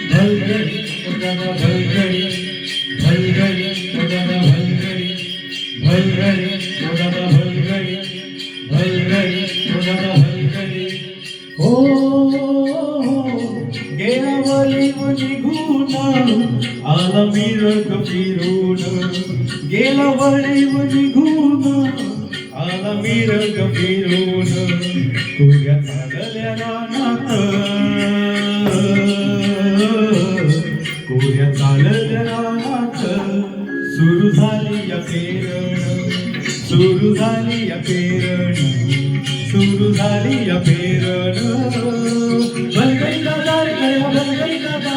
भलगडी दादा भलगडी भलगडी दादा भलगडी भलगडी दादा भलगडी भलगडी दादा भलगडी हो गेल्यावरी निघून आला मिरग फिरून गेल्यावरी निघून आला मिरग फिरून तुझ्या चालल्या रानात कोऱ्या चालल्या रानात सुरू झाली या पेरण सुरू झाली या पेरण सुरू झाली या पेरण भलगडी दादा रे गड्या भलगडी दादा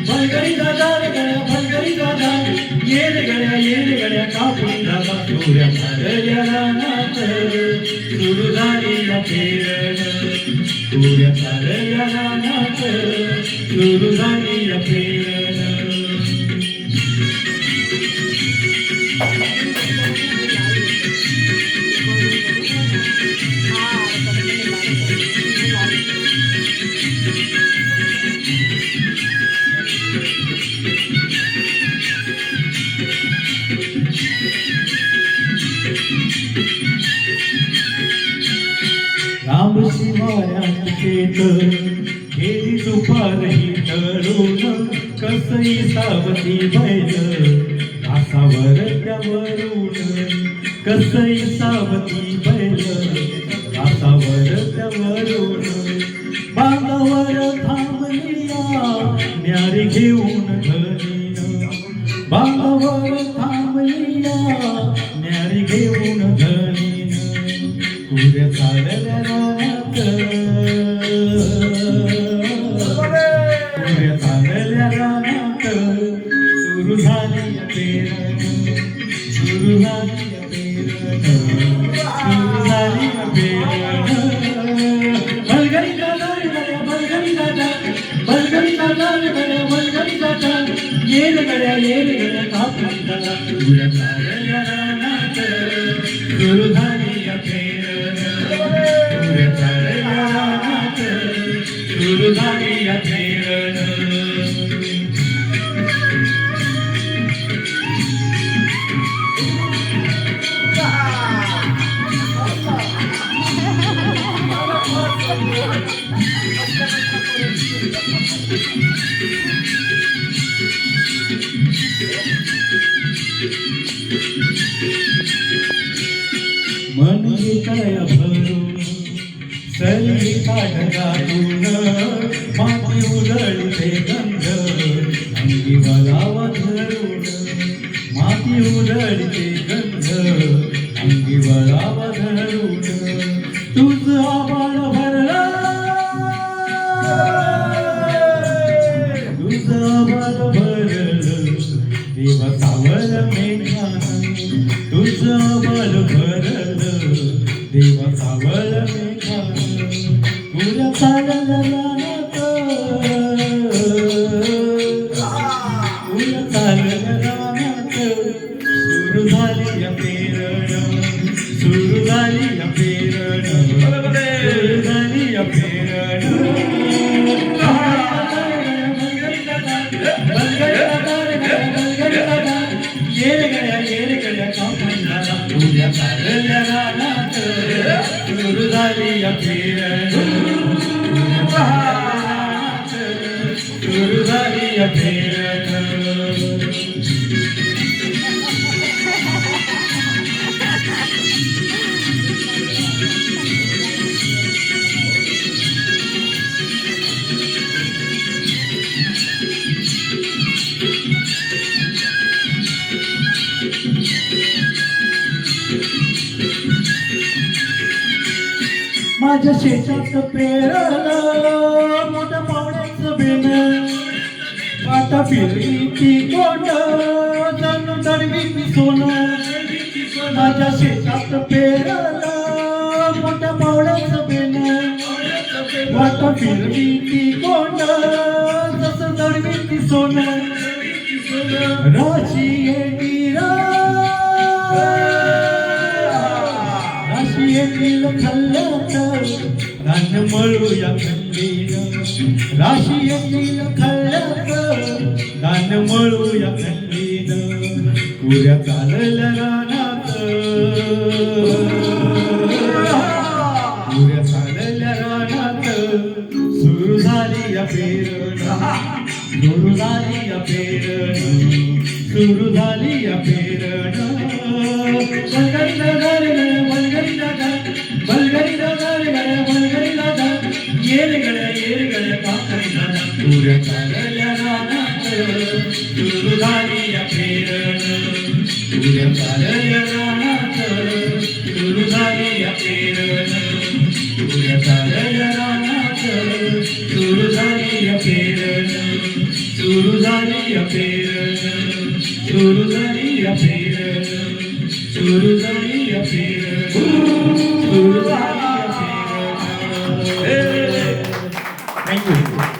भलगडी दादा रे गड्या भलगडी दादा ये रे गड्या कापून दादा कोऱ्या चालल्या रानात सुरू झाली या पेरण कोऱ्या चालल्या रानात सुरू झाली या पेरण राम शिवाऱ्यात शेत गेली दुपारही टळून कसई सावती बैल घासावर त्यावरून कसई सावती बैल घासावर त्यावरून बांधावर थांबलिया न्यारी घेऊन धनीन बांधावर थांबलिया न्यारी घेऊन धनीन कुऱ्या चालल्या रानात कुऱ्या चालल्या रानात सुरू झाली या पेरण सुरू झाली या पेरण सुरू झाली या पेरण भलगडी दादा रे गड्या भलगडी दादा भलगडी दादा रे गड्या भलगडी दादा ये रे गड्या कापून दादा कुऱ्या चालल्या रानात सुरू झाली या पेरण सुरू झाली या पेरण मन काय भरून सरी काढगातून माती उधळते गंध अंगी वलावा धरून माती उधळते गंध अंगी वलावा धरून तुझ आभाळ भरला तुझ आभाळ भरलं देवा सावळ मेघान तुझ आभाळ भरलं देवा सावळ मेघान पुऱ्या चालल्या रानात पुऱ्या चालल्या रानात सुरू झाली या पेरण सुरू झाली या पेरण सुरू झाली या पेरण ये रे गड्या कापून दादा तुझ्या चालल्या रानात सुरू झाली या पेरण सुरू झाली या पेरण माझ्या शेतात पेरलं मोठ्या पावड्याचं बेन आता फिरली ती कोंड जणू दडवी ती सोनं माझ्या शेतात पेरलं मोठ्या पावड्याचं बेन आता फिरली ती कोंड जसं दडवी ती सोनं राशी येती राशी खाल्ल्याचं धान्य मळूया खंडीनं राशी येतील खाल्ल्याचं धान्य मळूया खंडीनं पुऱ्या चालल्या रानात पुऱ्या चालल्या रानात सुरू झाली या पेरणं सुरू झाली या पेरणं सुरू झाली या पेरणं पुऱ्या चालल्या रानात सुरू झाली या पेरणं पुऱ्या चालल्या रानात सुरू झाली या पेरणं पुऱ्या चालल्या रानात सुरू झाली या पेरणं सुरू झाली या पेरणं सुरू झाली या पेरणं सुरू झाली या पेरणं सुरू झाली या पेरणं. थँक्यू.